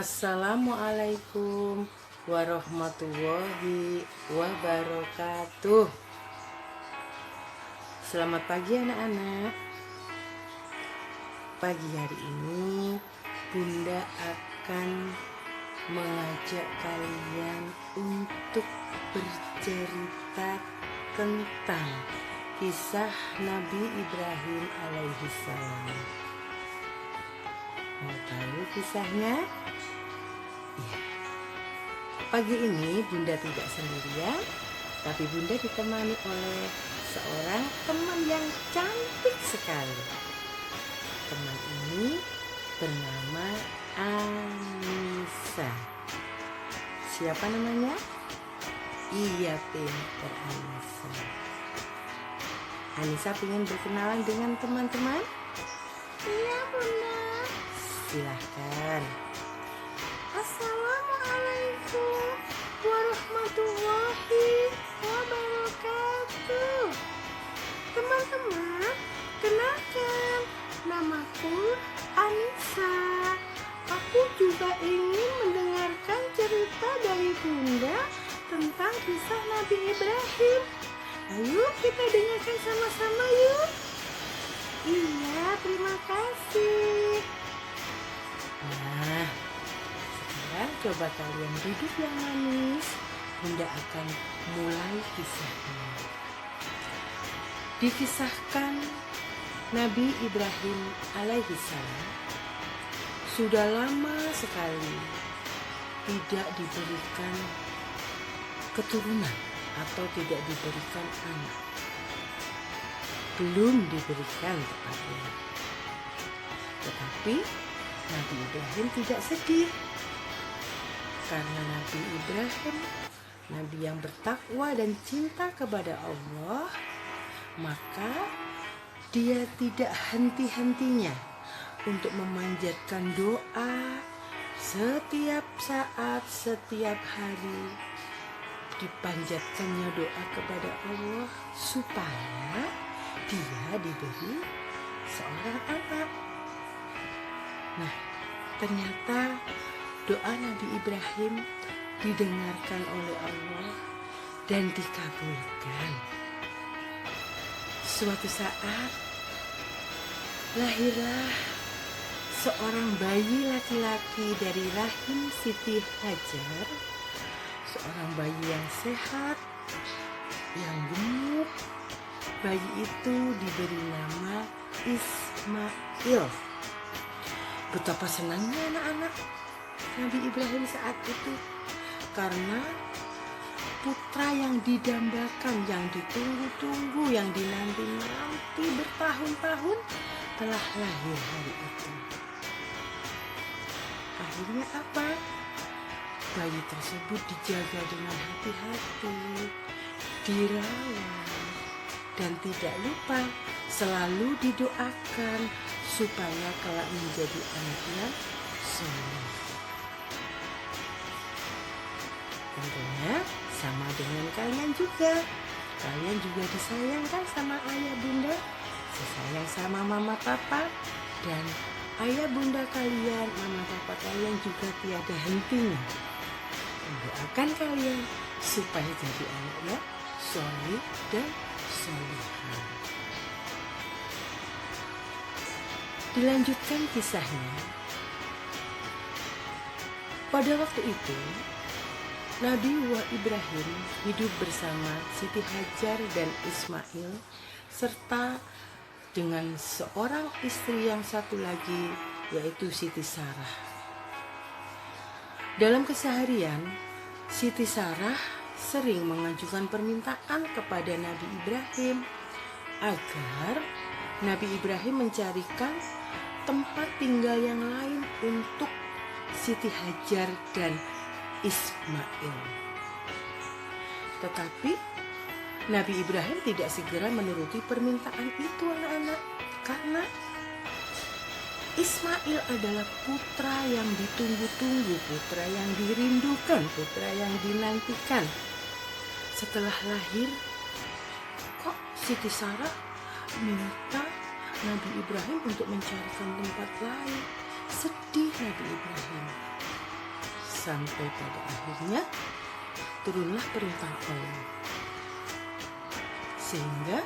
Assalamualaikum warahmatullahi wabarakatuh. Selamat pagi anak-anak. Pagi hari ini Bunda akan mengajak kalian untuk bercerita tentang kisah Nabi Ibrahim alaihissalam. Mau tahu kisahnya? Ya. Pagi ini Bunda tidak sendirian, tapi Bunda ditemani oleh seorang teman yang cantik sekali. Teman ini bernama Anissa. Siapa namanya? Iya, pintar Anissa. Anissa ingin berkenalan dengan teman-teman? Iya, Bunda. Silahkan. Assalamualaikum warahmatullahi wabarakatuh. Teman-teman, kenalkan, namaku Anissa. Aku juga ingin mendengarkan cerita dari Bunda tentang kisah Nabi Ibrahim. Ayo kita dengarkan sama-sama yuk. Iya, terima kasih. Nah, sekarang coba kalian duduk yang manis. Bunda akan mulai kisahnya. Dikisahkan Nabi Ibrahim alaihissalam sudah lama sekali tidak diberikan keturunan atau tidak diberikan anak. Belum diberikan tepatnya. Tetapi Nabi Ibrahim tidak sedih, karena Nabi Ibrahim, Nabi yang bertakwa dan cinta kepada Allah, maka dia tidak henti-hentinya untuk memanjatkan doa setiap saat, setiap hari. Dipanjatkannya doa kepada Allah supaya dia diberi seorang anak. Nah, ternyata doa Nabi Ibrahim didengarkan oleh Allah dan dikabulkan. Suatu saat lahirlah seorang bayi laki-laki dari rahim Siti Hajar, seorang bayi yang sehat, yang gemuk. Bayi itu diberi nama Ismail. Betapa senangnya anak-anak Nabi Ibrahim saat itu, karena putra yang didambakan, yang ditunggu-tunggu, yang dinanti-nanti bertahun-tahun telah lahir hari itu. Akhirnya apa? Bayi tersebut dijaga dengan hati-hati, dirawat, dan tidak lupa selalu didoakan supaya kelak menjadi anak yang soleh. Tentunya sama dengan kalian juga. Kalian juga disayangkan sama ayah bunda, disayang sama mama papa, dan ayah bunda kalian, mama papa kalian juga tiada hentinya mendoakan kalian supaya jadi anak yang soleh dan solehah. Dilanjutkan kisahnya. Pada waktu itu, Nabi Ibrahim hidup bersama Siti Hajar dan Ismail, serta dengan seorang istri yang satu lagi, yaitu Siti Sarah. Dalam keseharian, Siti Sarah sering mengajukan permintaan kepada Nabi Ibrahim agar Nabi Ibrahim mencarikan tempat tinggal yang lain untuk Siti Hajar dan Ismail. Tetapi Nabi Ibrahim tidak segera menuruti permintaan itu anak-anak, karena Ismail adalah putra yang ditunggu-tunggu, putra yang dirindukan, putra yang dinantikan. Setelah lahir, kok Siti Sarah minta Nabi Ibrahim untuk mencarikan tempat lain. Sedih Nabi Ibrahim. sampai pada akhirnya turunlah perintah Allah. Sehingga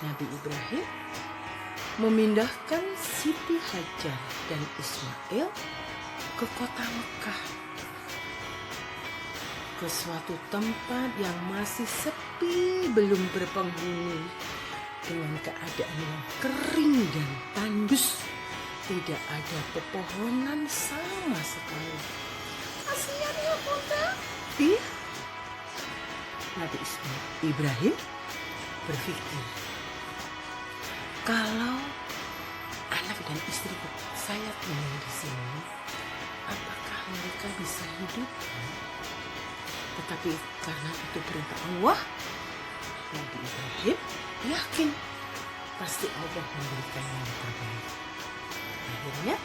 Nabi Ibrahim memindahkan Siti Hajar dan Ismail ke kota Mekah, ke suatu tempat yang masih sepi, belum berpenghuni, dengan keadaan yang kering dan tandus, tidak ada pepohonan sama sekali. Kasihan ya Bunda. Iya, Nabi Ibrahim berpikir, kalau anak dan istri saya tinggal di sini, apakah mereka bisa hidup? Tetapi karena itu perintah Allah, Nabi Ibrahim yakin pasti Allah memberikan yang terbaik. Akhirnya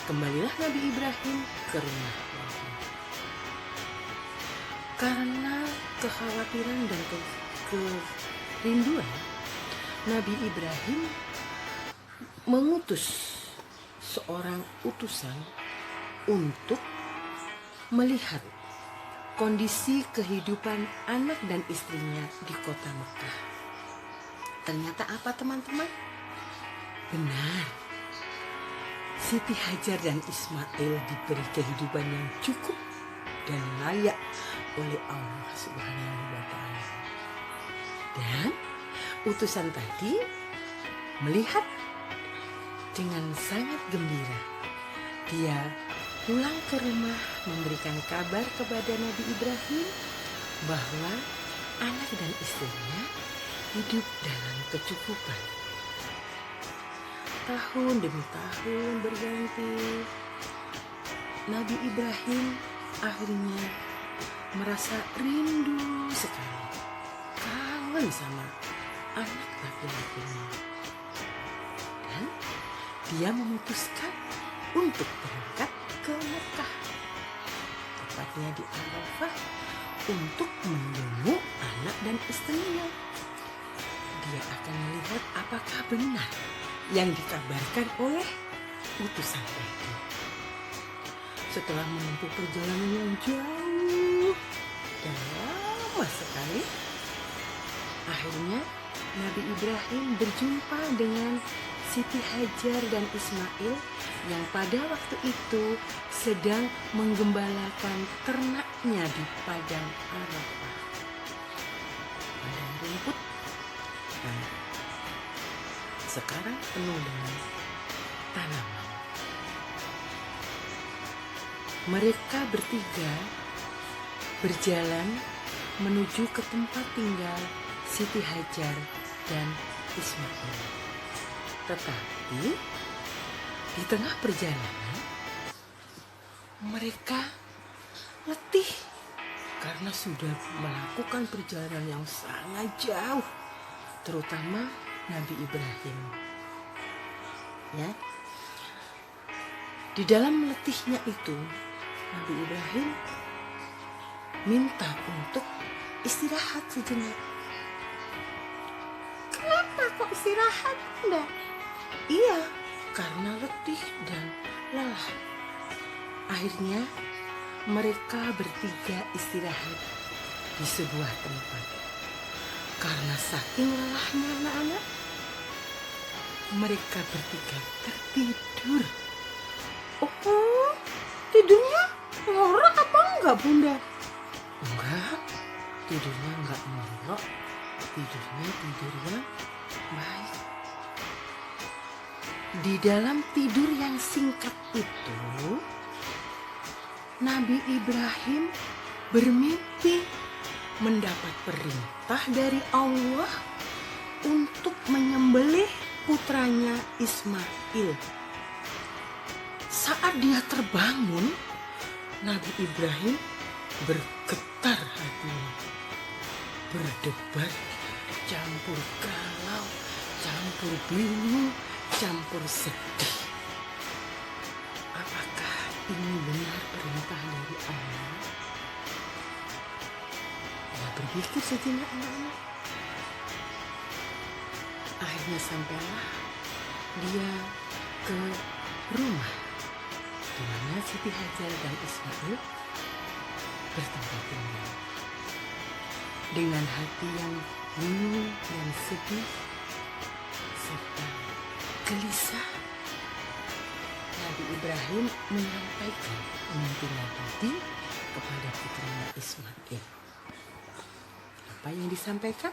kembalilah Nabi Ibrahim ke rumah lagi. Karena kekhawatiran dan kerinduan, Nabi Ibrahim mengutus seorang utusan untuk melihat kondisi kehidupan anak dan istrinya di kota Mekah. Ternyata apa teman-teman? Benar, Siti Hajar dan Ismail diberi kehidupan yang cukup dan layak oleh Allah Subhanahu wa Ta'ala. Dan utusan tadi melihat dengan sangat gembira. Dia pulang ke rumah memberikan kabar kepada Nabi Ibrahim bahwa anak dan istrinya hidup dalam kecukupan. Tahun demi tahun berganti, Nabi Ibrahim akhirnya merasa rindu sekali, kangen sama anak laki-lakinya. Dan dia memutuskan untuk berangkat ke Mekah, tepatnya di Arafah, untuk menjenguk anak dan istrinya. Dia akan melihat apakah benar yang dikabarkan oleh utusan tadi. Setelah menempuh perjalanan yang jauh dan lama sekali, akhirnya Nabi Ibrahim berjumpa dengan Siti Hajar dan Ismail yang pada waktu itu sedang menggembalakan ternaknya di padang Arafah. Padang rumput dan sekarang penuh dengan tanaman. Mereka bertiga berjalan menuju ke tempat tinggal Siti Hajar dan Ismail. Tetapi di tengah perjalanan mereka letih karena sudah melakukan perjalanan yang sangat jauh, terutama Nabi Ibrahim. Ya. Di dalam letihnya itu, Nabi Ibrahim minta untuk istirahat sejenak. Kenapa kok istirahat Bunda? Iya, karena letih dan lelah. Akhirnya mereka bertiga istirahat di sebuah tempat. Karena saking lelahnya anak-anak, mereka bertiga tertidur. Oh, tidurnya ngorok apa enggak Bunda? Enggak, tidurnya enggak ngorok. Tidurnya tidur yang baik. Di dalam tidur yang singkat itu, Nabi Ibrahim bermimpi mendapat perintah dari Allah untuk menyembelih putranya Ismail. Saat dia terbangun, Nabi Ibrahim bergetar hatinya, berdebar, campur galau, campur bingung, campur sedih. Apakah ini benar perintah dari Allah? Ya, berpikir sejenak anak-anak. Akhirnya sampailah dia ke rumah di mana Siti Hajar dan Ismail bertempat tinggal. Dengan hati yang bingung dan sedih serta gelisah, Nabi Ibrahim menyampaikan mimpinya tadi kepada putranya Ismail. Apa yang disampaikan?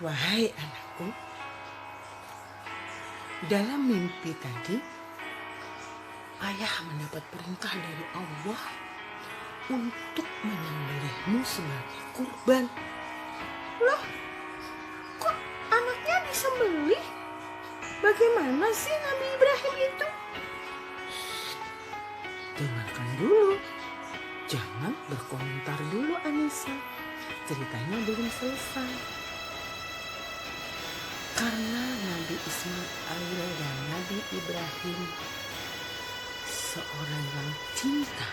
Wahai anakku, dalam mimpi tadi, ayah mendapat perintah dari Allah untuk menyembelihmu sebagai kurban. Loh, kok anaknya disembelih? Bagaimana sih Nabi Ibrahim itu? Dengarkan dulu, jangan berkomentar dulu Anissa. Ceritanya belum selesai. Karena Nabi Ismail dan Nabi Ibrahim seorang yang cinta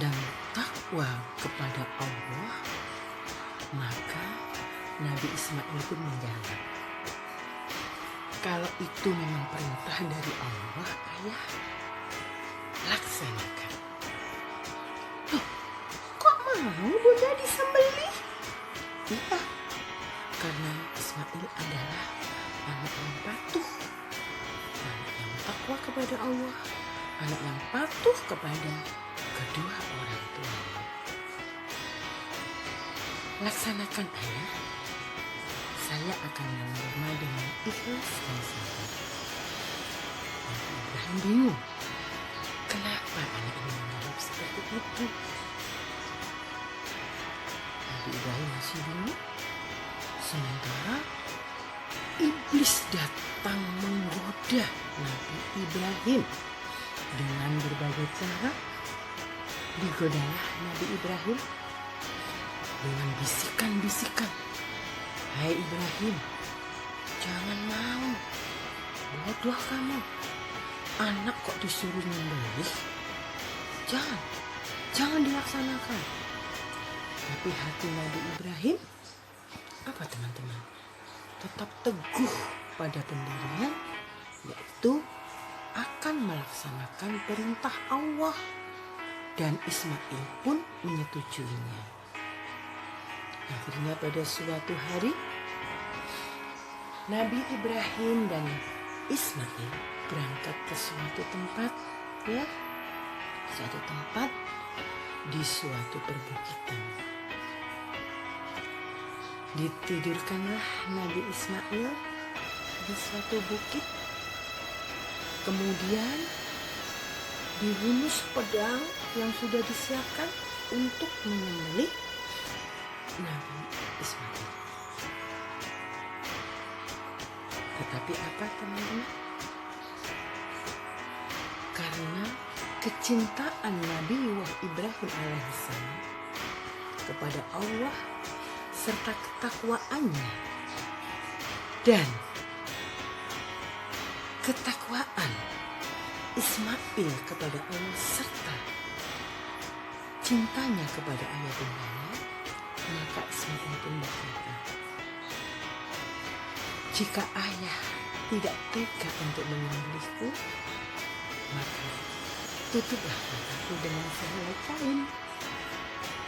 dan takwa kepada Allah, maka Nabi Ismail pun menjawab, kalau itu memang perintah dari Allah, ayah, laksanakan. Kok mau Bunda disembelih? Iya, karena Ismail adalah anak yang patuh, anak yang takwa kepada Allah, anak yang patuh kepada kedua orang tuanya. Laksanakan ayah, saya akan menerima dengan ikhlas dan sabar. Nabi Ibrahim bingung, kenapa anak ini menjawab seperti itu? Nabi Ibrahim masih bingung. Sementara iblis datang menggoda Nabi Ibrahim dengan berbagai cara. Digodalah Nabi Ibrahim dengan bisikan-bisikan. Hai Ibrahim, jangan mau. Bodoh kamu. Anak kok disuruh nyembelih? Jangan dilaksanakan. Tapi hati Nabi Ibrahim, apa teman-teman? Tetap teguh pada pendirian, yaitu akan melaksanakan perintah Allah, dan Ismail pun menyetujuinya. Akhirnya pada suatu hari, Nabi Ibrahim dan Ismail berangkat ke suatu tempat, suatu tempat di suatu perbukitan. Ditidurkanlah Nabi Ismail di suatu bukit. Kemudian dihunus pedang yang sudah disiapkan untuk menyembelih Nabi Ismail. Tetapi apa teman-teman? Karena kecintaan Nabi Ibrahim alaihissalam kepada Allah serta ketakwaannya dan ketakwaan Ismail kepada Allah serta cintanya kepada ayah bundanya, maka Ismail pun berkata, jika ayah tidak tega untuk menyembelihku, maka tutuplah mataku dengan sehelai kain.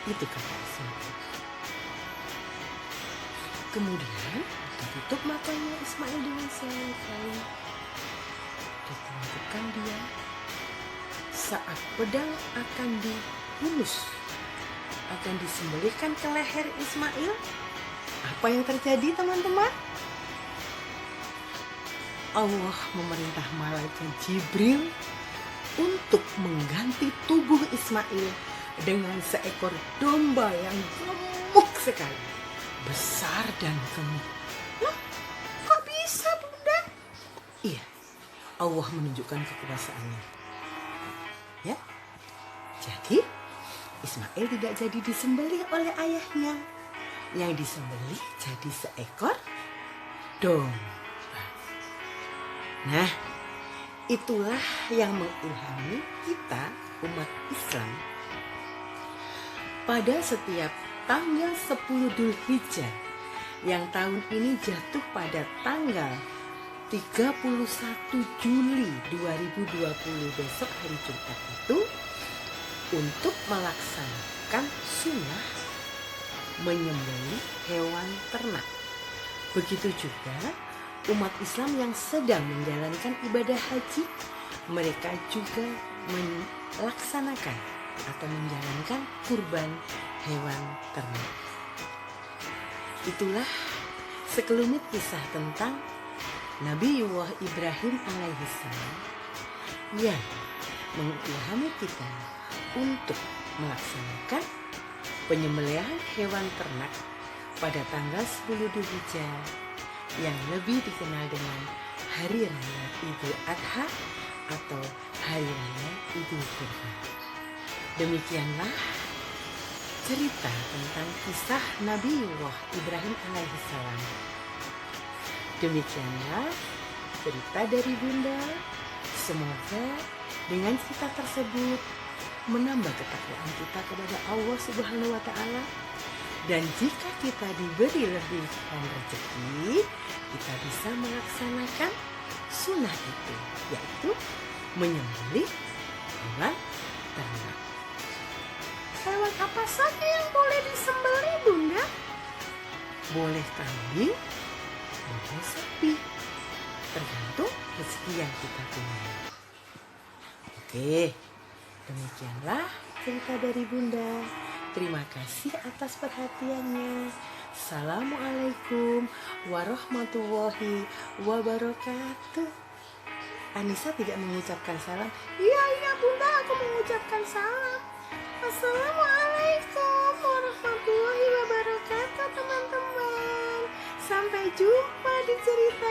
Itu kata Ismail. Kemudian ditutup matanya Ismail dengan sehelai kain. Ditundukkan dia. Saat pedang akan dihunus, akan disembelihkan ke leher Ismail, apa yang terjadi teman-teman? Allah memerintah malaikat Jibril untuk mengganti tubuh Ismail dengan seekor domba yang gemuk sekali, besar dan gemuk. Loh, kok bisa Bunda? Iya, Allah menunjukkan kekuasaannya. Ya, jadi Ismail tidak jadi disembelih oleh ayahnya. Yang disembelih jadi seekor domba. Nah, itulah yang mengilhami kita umat Islam. Pada setiap tanggal 10 Dzulhijjah yang tahun ini jatuh pada tanggal 31 Juli 2020 besok hari Jumat itu untuk melaksanakan sunnah menyembelih hewan ternak. Begitu juga umat Islam yang sedang menjalankan ibadah haji, mereka juga melaksanakan atau menjalankan kurban hewan ternak. Itulah sekelumit kisah tentang Nabiullah Ibrahim alaihissalam yang mengilhami kita untuk melaksanakan penyembelihan hewan ternak pada tanggal 10 Dzulhijjah yang lebih dikenal dengan Hari Raya Idul Adha atau Hari Raya Idul Kurban. Demikianlah cerita tentang kisah Nabiullah Ibrahim alaihissalam. Demikianlah cerita dari Bunda. Semoga dengan cerita tersebut menambah ketakwaan kita kepada Allah Subhanahu wa Ta'ala. Dan jika kita diberi lebihan rezeki, kita bisa melaksanakan sunnah itu, yaitu menyembelih hewan ternak. Hewan apa saja yang boleh disembelih, Bunda? Boleh kambing, boleh sapi, tergantung rezeki yang kita punya. Oke, demikianlah cerita dari Bunda. Terima kasih atas perhatiannya. Assalamualaikum warahmatullahi wabarakatuh. Anissa tidak mengucapkan salam. Iya Bunda, aku mengucapkan salam. Assalamualaikum warahmatullahi wabarakatuh teman-teman. Sampai jumpa di cerita